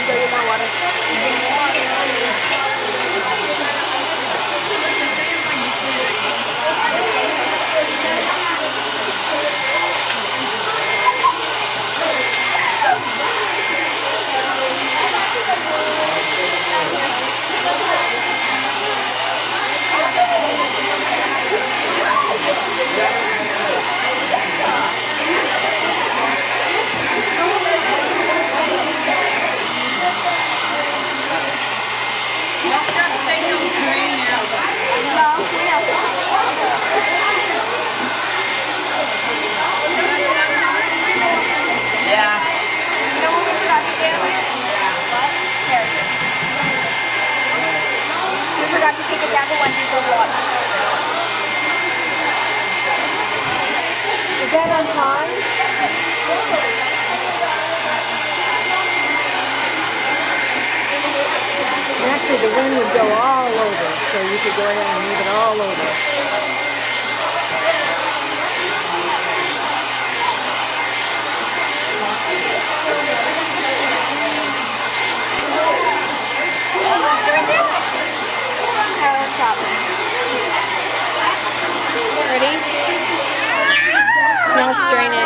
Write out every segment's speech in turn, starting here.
go get my water. Forgot to take it down to 1 liter of water. Is that on time? Actually, the wind would go all over, so you could go ahead and leave it all over. Ready? Now let's drain it.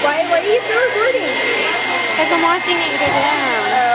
Why are you still recording? Because I'm watching it go down.